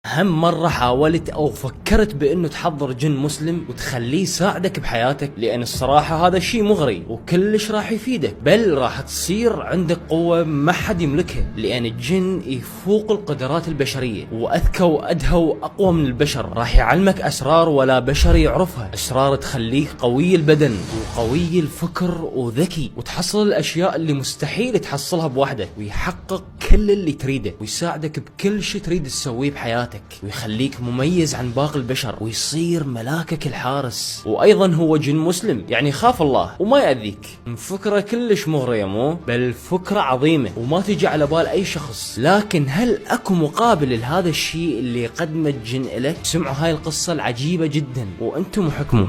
هم مرة حاولت أو فكرت بأنه تحضر جن مسلم وتخليه يساعدك بحياتك؟ لأن الصراحة هذا الشيء مغري وكلش راح يفيدك، بل راح تصير عندك قوة ما حد يملكها، لأن الجن يفوق القدرات البشرية وأذكى وأدهى وأقوى من البشر. راح يعلمك أسرار ولا بشر يعرفها، أسرار تخليك قوي البدن وقوي الفكر وذكي، وتحصل الأشياء اللي مستحيل تحصلها بوحدك، ويحقق كل اللي تريده، ويساعدك بكل شيء تريد تسويه بحياتك، ويخليك مميز عن باقي البشر، ويصير ملاكك الحارس. وايضا هو جن مسلم، يعني خاف الله وما يأذيك. فكرة كلش مغرية مو؟ بل فكرة عظيمة وما تجي على بال اي شخص. لكن هل اكو مقابل لهذا الشيء اللي يقدمه الجن لك؟ سمعوا هاي القصة العجيبة جدا وانتم حكموا.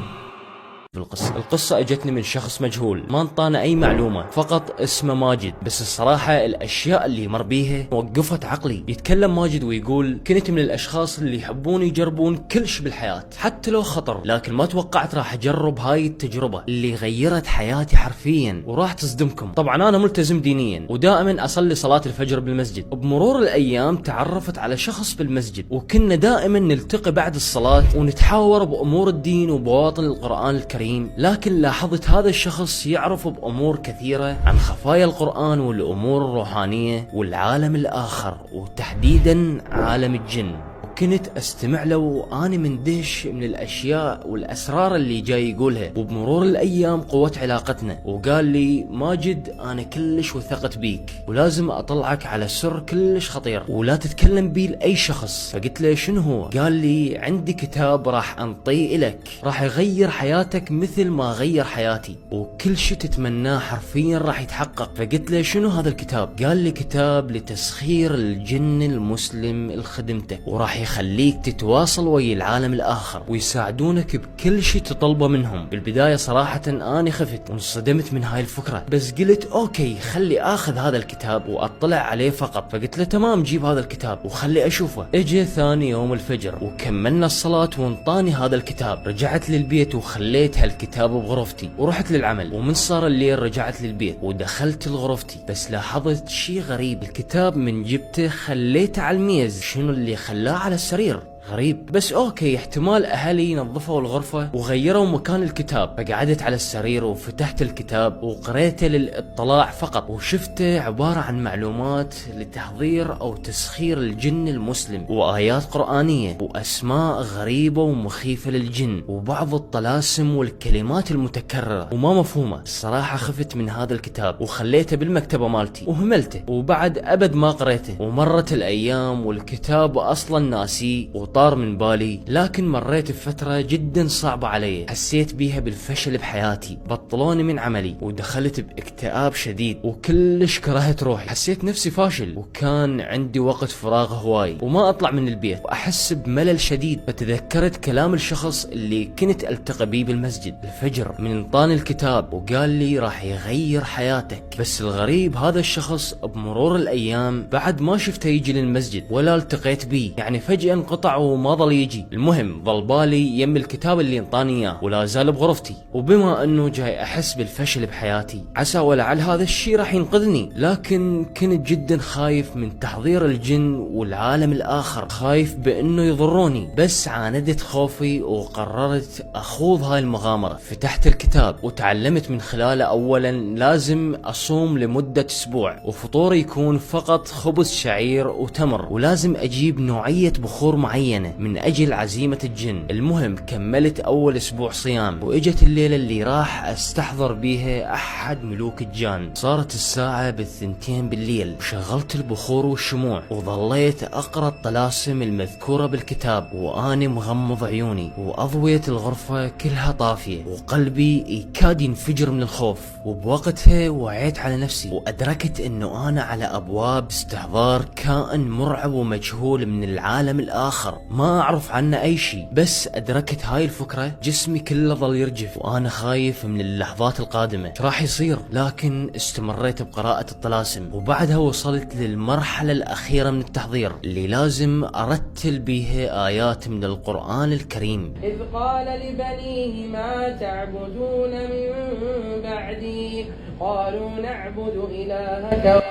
القصة اجتني من شخص مجهول ما انطانا اي معلومة، فقط اسمه ماجد. بس الصراحة الاشياء اللي مر بيها وقفت عقلي. يتكلم ماجد ويقول: كنت من الاشخاص اللي يحبون يجربون كل شيء بالحياة حتى لو خطر، لكن ما توقعت راح اجرب هاي التجربة اللي غيرت حياتي حرفيا وراح تصدمكم. طبعا انا ملتزم دينيا ودائما اصلي صلاة الفجر بالمسجد. بمرور الايام تعرفت على شخص بالمسجد، وكنا دائما نلتقي بعد الصلاة ونتحاور بامور الدين وبواطن القرآن الكريم. لكن لاحظت هذا الشخص يعرف بأمور كثيرة عن خفايا القرآن والأمور الروحانية والعالم الآخر، وتحديدا عالم الجن. كنت استمع له واني مندهش من الاشياء والاسرار اللي جاي يقولها. وبمرور الايام قوت علاقتنا، وقال لي: ماجد انا كلش وثقت بيك ولازم اطلعك على سر كلش خطير ولا تتكلم بيه لاي شخص. فقلت له: شنو هو؟ قال لي: عندي كتاب راح انطيه لك، راح يغير حياتك مثل ما غير حياتي، وكل شيء تتمناه حرفيا راح يتحقق. فقلت له: شنو هذا الكتاب؟ قال لي: كتاب لتسخير الجن المسلم لخدمتك، وراح يخليك تتواصل ويا العالم الآخر ويساعدونك بكل شيء تطلبه منهم. بالبداية صراحة أنا خفت وانصدمت من هاي الفكرة، بس قلت أوكي خلي أخذ هذا الكتاب وأطلع عليه فقط. فقلت له: تمام جيب هذا الكتاب وخلي أشوفه. اجى ثاني يوم الفجر وكملنا الصلاة وانطاني هذا الكتاب. رجعت للبيت وخليت هالكتاب بغرفتي ورحت للعمل، ومن صار الليل رجعت للبيت ودخلت لغرفتي. بس لاحظت شيء غريب، الكتاب من جبته خليته على الميز. شنو اللي خلاه على السرير؟ غريب، بس اوكي احتمال اهلي نظفوا الغرفة وغيروا مكان الكتاب. فقعدت على السرير وفتحت الكتاب وقريته للاطلاع فقط، وشفته عبارة عن معلومات لتحضير او تسخير الجن المسلم، وايات قرآنية واسماء غريبة ومخيفة للجن، وبعض الطلاسم والكلمات المتكررة وما مفهومة. الصراحة خفت من هذا الكتاب وخليته بالمكتبة مالتي وهملته، وبعد ابد ما قريته. ومرت الايام والكتاب اصلا ناسي طار من بالي. لكن مريت بفترة جدا صعبة علي، حسيت بيها بالفشل بحياتي، بطلوني من عملي ودخلت باكتئاب شديد وكلش كرهت روحي. حسيت نفسي فاشل وكان عندي وقت فراغ هواي وما اطلع من البيت واحس بملل شديد. فتذكرت كلام الشخص اللي كنت التقي بيه بالمسجد الفجر من انطاني الكتاب وقال لي راح يغير حياتك. بس الغريب هذا الشخص بمرور الايام بعد ما شفته يجي للمسجد ولا التقيت بيه، يعني فجأة انقطع وما ظل يجي. المهم ظل بالي يم الكتاب اللي انطاني اياه ولا زال بغرفتي. وبما انه جاي احس بالفشل بحياتي عسى ولعل هذا الشيء راح ينقذني، لكن كنت جدا خايف من تحضير الجن والعالم الاخر، خايف بانه يضروني. بس عاندت خوفي وقررت اخوض هاي المغامرة. فتحت الكتاب وتعلمت من خلاله اولا لازم اصوم لمدة اسبوع، وفطوري يكون فقط خبز شعير وتمر، ولازم اجيب نوعية بخور معينة من اجل عزيمة الجن. المهم كملت اول اسبوع صيام، واجت الليلة اللي راح استحضر بيها احد ملوك الجان. صارت الساعة بالثنتين بالليل وشغلت البخور والشموع وظليت اقرأ الطلاسم المذكورة بالكتاب واني مغمض عيوني، واضوية الغرفة كلها طافية وقلبي يكاد ينفجر من الخوف. وبوقتها وعيت على نفسي وادركت انه انا على ابواب استحضار كائن مرعب ومجهول من العالم الاخر ما اعرف عنه اي شيء. بس ادركت هاي الفكرة جسمي كله ظل يرجف وانا خايف من اللحظات القادمة ايش راح يصير. لكن استمريت بقراءة الطلاسم، وبعدها وصلت للمرحلة الاخيرة من التحضير اللي لازم ارتل بيها ايات من القرآن الكريم. إذ قال لبنيه ما تعبدون من بعدي قالوا نعبد إلهك.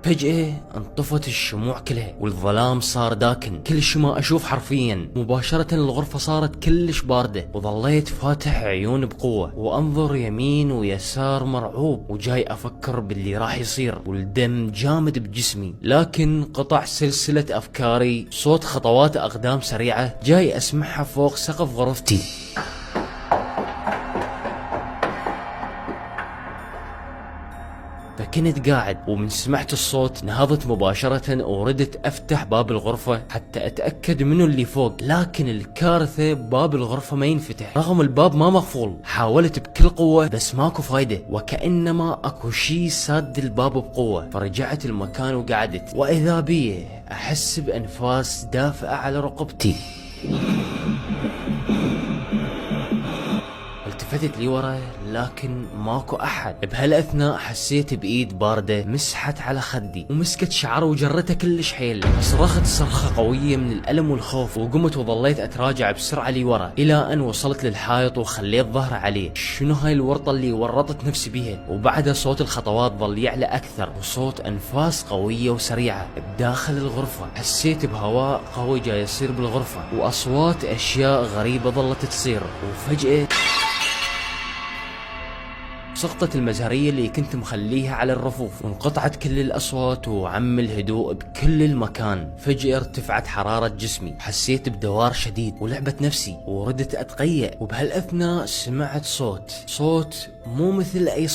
فجأة انطفت الشموع كلها والظلام صار داكن، كل شي ما اشوف حرفيا. مباشرة الغرفة صارت كلش باردة، وظليت فاتح عيون بقوة وانظر يمين ويسار مرعوب، وجاي افكر باللي راح يصير والدم جامد بجسمي. لكن قطع سلسلة افكاري صوت خطوات اقدام سريعة جاي اسمعها فوق سقف غرفتي. فكنت قاعد ومن سمعت الصوت نهضت مباشرة وردت افتح باب الغرفة حتى اتأكد منو اللي فوق، لكن الكارثة باب الغرفة ما ينفتح رغم الباب ما مقفول. حاولت بكل قوة بس ماكو فايدة، وكأنما اكو شي ساد الباب بقوة. فرجعت المكان وقعدت، واذا بي احس بانفاس دافئة على رقبتي. التفتت لي ورا لكن ماكو احد. بهالاثناء حسيت بايد باردة مسحت على خدي ومسكت شعر وجرتها كلش حيل. صرخت صرخة قوية من الالم والخوف، وقمت وظليت اتراجع بسرعة لي ورا الى ان وصلت للحائط وخليت ظهري عليه. شنو هاي الورطة اللي ورطت نفسي بيها؟ وبعدها صوت الخطوات ظل يعلى اكثر، وصوت انفاس قوية وسريعة بداخل الغرفة. حسيت بهواء قوي جاي يصير بالغرفة، واصوات اشياء غريبة ظلت تصير. وفجأة سقطت المزهرية اللي كنت مخليها على الرفوف، وانقطعت كل الأصوات وعم الهدوء بكل المكان. فجأة ارتفعت حرارة جسمي، حسيت بدوار شديد ولعبت نفسي وردت أتقيأ. وبهالأثناء سمعت صوت مو مثل أي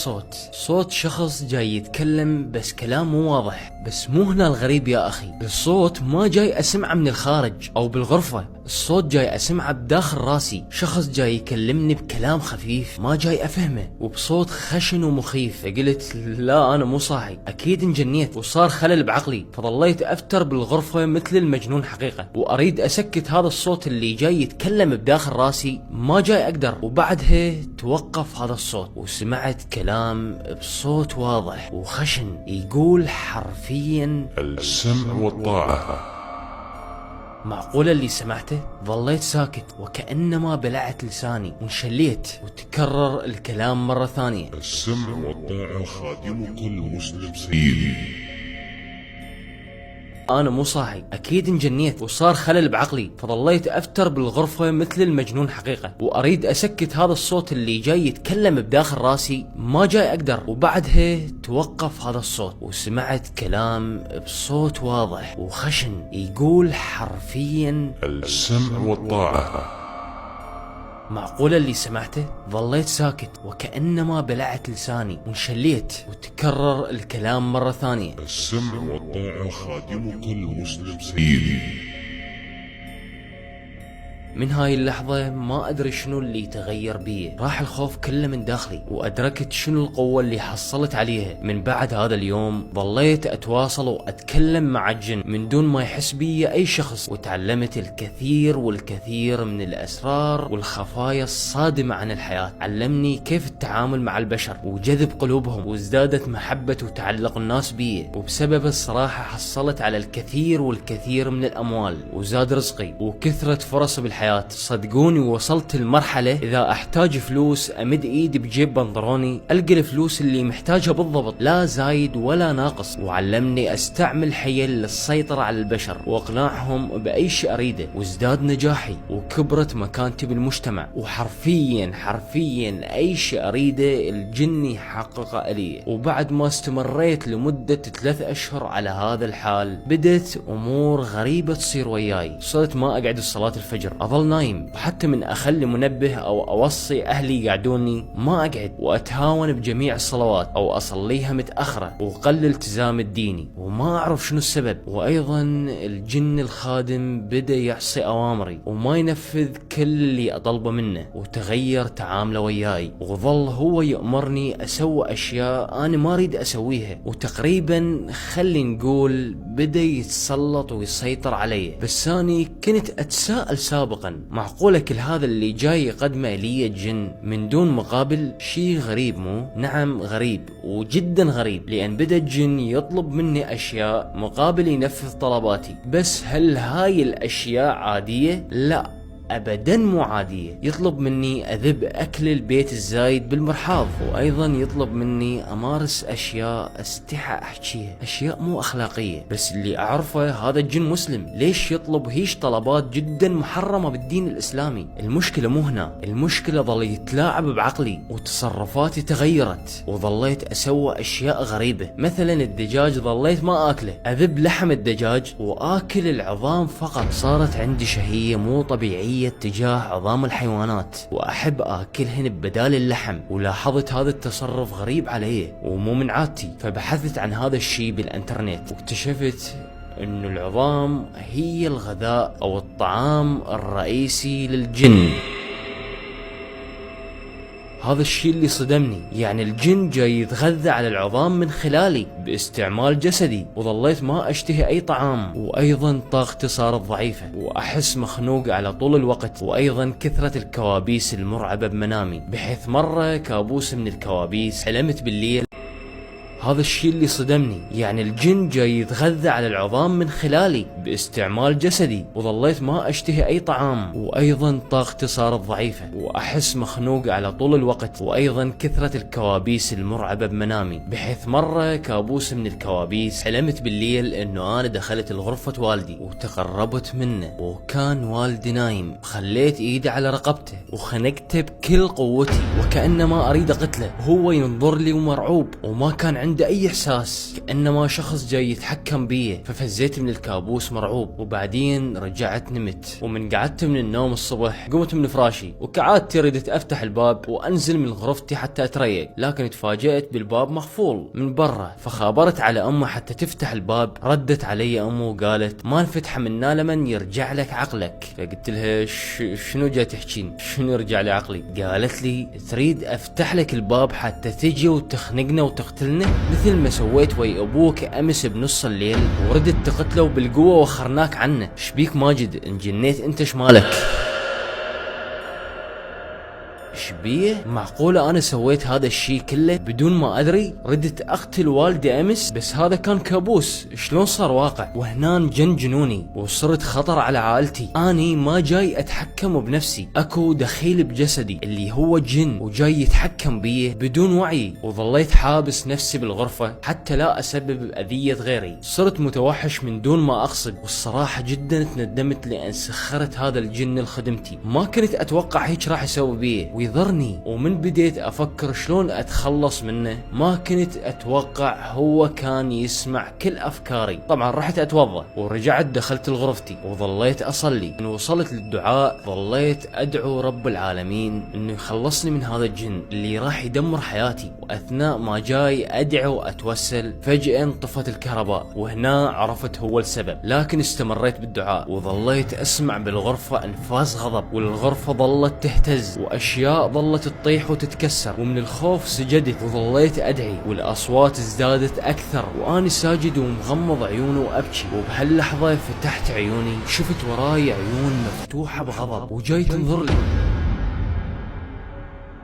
صوت شخص جاي يتكلم بس كلام مو واضح. بس مو هنا الغريب يا أخي، الصوت ما جاي أسمعه من الخارج أو بالغرفة، الصوت جاي أسمعه بداخل راسي. شخص جاي يكلمني بكلام خفيف ما جاي أفهمه وبصوت خشن ومخيف. فقلت لا أنا مو صاحي، أكيد انجنيت وصار خلل بعقلي. فظليت أفتر بالغرفة مثل المجنون حقيقة، وأريد أسكت هذا الصوت اللي جاي يتكلم بداخل راسي، ما جاي أقدر. وبعدها توقف هذا الصوت وسمعت كلام بصوت واضح وخشن يقول حرفيا السمع والطاعة. معقولة اللي سمعته؟ ظليت ساكت وكأنما بلعت لساني وانشليت، وتكرر الكلام مرة ثانية. السمع والطاعة خادم كل مسلم سيدي. أنا مو صاحي، أكيد انجنيت وصار خلل بعقلي. فظليت أفتر بالغرفة مثل المجنون حقيقة، وأريد أسكت هذا الصوت اللي جاي يتكلم بداخل راسي، ما جاي أقدر. وبعدها توقف هذا الصوت وسمعت كلام بصوت واضح وخشن يقول حرفيا السمع والطاعة. معقولة اللي سمعته؟ ظليت ساكت وكأنما بلعت لساني وانشليت، وتكرر الكلام مرة ثانية. السمع والطاعة خادم كل مسلم سيدي. من هاي اللحظة ما أدري شنو اللي تغير بي، راح الخوف كله من داخلي، وأدركت شنو القوة اللي حصلت عليها. من بعد هذا اليوم ظليت أتواصل وأتكلم مع الجن من دون ما يحس بي أي شخص، وتعلمت الكثير والكثير من الأسرار والخفايا الصادمة عن الحياة. علمني كيف التعامل مع البشر وجذب قلوبهم، وازدادت محبة وتعلق الناس بي. وبسبب الصراحة حصلت على الكثير والكثير من الأموال، وزاد رزقي وكثرت فرص بالحياة. صدقوني وصلت لمرحلة إذا أحتاج فلوس أمد إيدي بجيب بنطلوني ألقى الفلوس اللي محتاجها بالضبط، لا زايد ولا ناقص. وعلمني أستعمل حيل للسيطرة على البشر وإقناعهم بأي شيء أريده، وازداد نجاحي وكبرت مكانتي بالمجتمع. وحرفيا أي شيء أريده الجن يحققه لي. وبعد ما استمريت لمدة 3 أشهر على هذا الحال، بدت أمور غريبة تصير وياي. صرت ما أقعد الصلاة الفجر، أظل نايم، وحتى من أخلي منبه أو أوصي أهلي يقعدوني ما أقعد، وأتهاون بجميع الصلوات أو أصليها متأخرة، وقل التزام الديني وما أعرف شنو السبب. وأيضا الجن الخادم بدأ يعصي أوامري وما ينفذ كل اللي أطلبه منه، وتغير تعامله وياي، وظل هو يأمرني أسوي أشياء أنا ما أريد أسويها. وتقريبا خلي نقول بدأ يتسلط ويسيطر علي. بس أنا كنت أتساءل سابقا، معقولة كل هذا اللي جاي يقدمه لي الجن من دون مقابل؟ شيء غريب مو؟ نعم غريب وجدا غريب، لأن بدأ الجن يطلب مني أشياء مقابل ينفذ طلباتي. بس هل هاي الأشياء عادية؟ لا، ابدا مو عادية. يطلب مني اذب اكل البيت الزايد بالمرحاض، وايضا يطلب مني امارس اشياء استحى احكيها، اشياء مو اخلاقية. بس اللي اعرفه هذا الجن مسلم، ليش يطلب هيش طلبات جدا محرمة بالدين الاسلامي؟ المشكلة مو هنا، المشكلة ظل يتلاعب بعقلي وتصرفاتي تغيرت، وظليت اسوي اشياء غريبة. مثلا الدجاج ظليت ما اكله، اذب لحم الدجاج واكل العظام فقط. صارت عندي شهية مو طبيعية تجاه عظام الحيوانات، واحب اكلهن بدال اللحم. ولاحظت هذا التصرف غريب علي ومو من عادتي، فبحثت عن هذا الشيء بالانترنت واكتشفت انه العظام هي الغذاء او الطعام الرئيسي للجن. هذا الشيء اللي صدمني، يعني الجن جاي يتغذى على العظام من خلالي باستعمال جسدي. وظليت ما اشتهي اي طعام، وايضا طاقتي صارت ضعيفة واحس مخنوق على طول الوقت. وايضا كثرة الكوابيس المرعبة بمنامي، بحيث مرة كابوس من الكوابيس حلمت بالليل. هذا الشيء اللي صدمني، يعني الجن جاي يتغذى على العظام من خلالي باستعمال جسدي. وظليت ما اشتهي اي طعام، وايضا طاقتي صارت ضعيفة واحس مخنوق على طول الوقت. وايضا كثرة الكوابيس المرعبة بمنامي، بحيث مرة كابوس من الكوابيس حلمت بالليل انه انا دخلت الغرفة والدي وتقربت منه، وكان والدي نايم. خليت ايدي على رقبته وخنقته بكل قوتي وكأنما اريد اقتله. هو ينظر لي ومرعوب وما كان عنده اي احساس، كأنما شخص جاي يتحكم بيه. ففزيت من الكابوس مرعوب، وبعدين رجعت نمت. ومن قعدت من النوم الصبح قمت من فراشي، وكعادتي ردت افتح الباب وانزل من غرفتي حتى اتريق، لكن تفاجأت بالباب مقفول من برا. فخابرت على امه حتى تفتح الباب. ردت علي امه وقالت ما نفتحه منا لمن يرجع لك عقلك. فقلت لها شنو جاي تحكين؟ شنو يرجع لي عقلي؟ قالت لي تريد افتح لك الباب حتى تجي وتخنقنا وتقتلنا مثل ما سويت ويا ابوك امس بنص الليل وردت تقتله بالقوة وخرناك عنه. شبيك ماجد؟ انجنيت انت شمالك؟ شبيه؟ معقولة انا سويت هذا الشيء كله بدون ما ادري؟ ردت اقتل والدي امس، بس هذا كان كابوس، شلون صار واقع؟ وهنا جن جنوني وصرت خطر على عائلتي. اني ما جاي اتحكم بنفسي، اكو دخيل بجسدي اللي هو جن وجاي يتحكم بيه بدون وعي. وظليت حابس نفسي بالغرفة حتى لا اسبب اذية غيري. صرت متوحش من دون ما اقصد، والصراحة جدا تندمت لان سخرت هذا الجن لخدمتي. ما كنت اتوقع هيك راح يسوي بيه ويضرني. ومن بديت افكر شلون اتخلص منه، ما كنت اتوقع هو كان يسمع كل افكاري. طبعا رحت اتوضا ورجعت دخلت لغرفتي وظليت اصلي. من وصلت للدعاء ظليت ادعو رب العالمين انه يخلصني من هذا الجن اللي راح يدمر حياتي. واثناء ما جاي ادعو واتوسل فجأة انطفت الكهرباء، وهنا عرفت هو السبب. لكن استمريت بالدعاء وظليت اسمع بالغرفة انفاس غضب، والغرفة ظلت تهتز واشياء ظلت تطيح وتتكسر. ومن الخوف سجدت وظليت ادعي، والاصوات ازدادت اكثر واني ساجد ومغمض عيوني وابكي. وبهاللحظة فتحت عيوني شفت وراي عيون مفتوحة بغضب وجاي تنظر لي،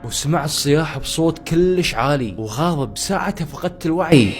وسمعت صياح بصوت كلش عالي وغاضب. ساعتها فقدت الوعي.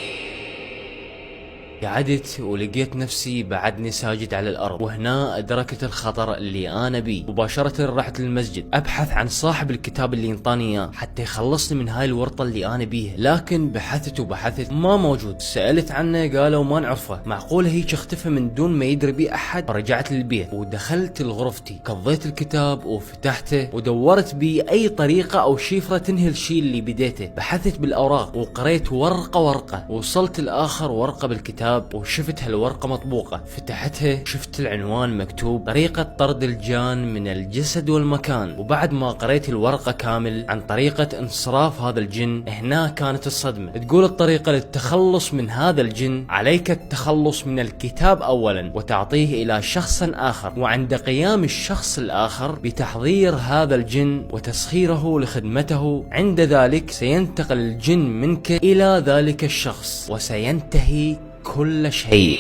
قعدت ولقيت نفسي بعدني ساجد على الارض. وهنا ادركت الخطر اللي انا بيه. مباشرة رحت للمسجد ابحث عن صاحب الكتاب اللي انطاني اياه حتى يخلصني من هاي الورطة اللي انا بيها. لكن بحثت ما موجود. سألت عنه قالوا ما نعرفه. معقولة هيك اختفى من دون ما يدري بيه احد؟ رجعت للبيت ودخلت لغرفتي، قضيت الكتاب وفتحته ودورت بيه اي طريقة او شفرة تنهي الشيء اللي بديته. بحثت بالاوراق وقريت ورقة وصلت لاخر ورقة بالكتاب وشفت هالورقة مطبوقة. فتحتها شفت العنوان مكتوب طريقة طرد الجان من الجسد والمكان. وبعد ما قريت الورقة كامل عن طريقة انصراف هذا الجن، هنا كانت الصدمة. تقول الطريقة للتخلص من هذا الجن عليك التخلص من الكتاب اولا وتعطيه الى شخص اخر، وعند قيام الشخص الاخر بتحضير هذا الجن وتسخيره لخدمته، عند ذلك سينتقل الجن منك الى ذلك الشخص وسينتهي كل شيء.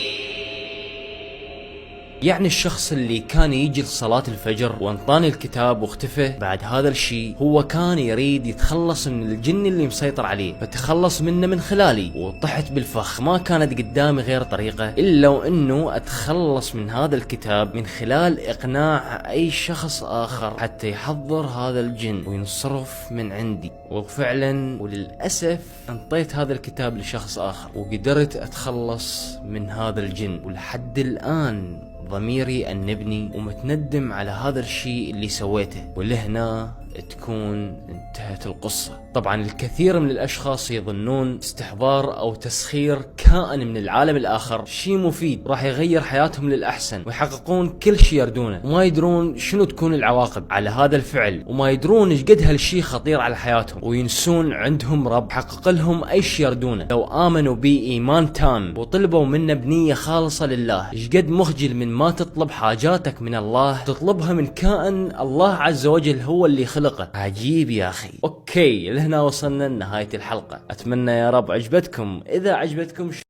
يعني الشخص اللي كان يجي لصلاة الفجر وانطاني الكتاب واختفى بعد هذا الشيء، هو كان يريد يتخلص من الجن اللي مسيطر عليه، فتخلص منه من خلالي وطحت بالفخ. ما كانت قدامي غير طريقة إلا وإنه أتخلص من هذا الكتاب من خلال إقناع أي شخص آخر حتى يحضر هذا الجن وينصرف من عندي. وفعلا وللأسف انطيت هذا الكتاب لشخص آخر وقدرت أتخلص من هذا الجن، ولحد الآن ضميري أنبني ومتندم على هذا الشيء اللي سويته. ولهنا تكون انتهت القصة. طبعا الكثير من الأشخاص يظنون استحضار أو تسخير كائن من العالم الآخر شيء مفيد راح يغير حياتهم للأحسن ويحققون كل شيء يردونه، وما يدرون شنو تكون العواقب على هذا الفعل، وما يدرون ايش قد هالشيء خطير على حياتهم، وينسون عندهم رب حقق لهم أي شيء يردونه لو آمنوا به إيمان تام وطلبوا منه بنية خالصة لله. ايش قد مخجل من ما تطلب حاجاتك من الله تطلبها من كائن الله عز وجل هو اللي خلقه. عجيب يا أخي. أوكي، لهنا وصلنا لنهاية الحلقة، أتمنى يا رب عجبتكم. إذا عجبتكم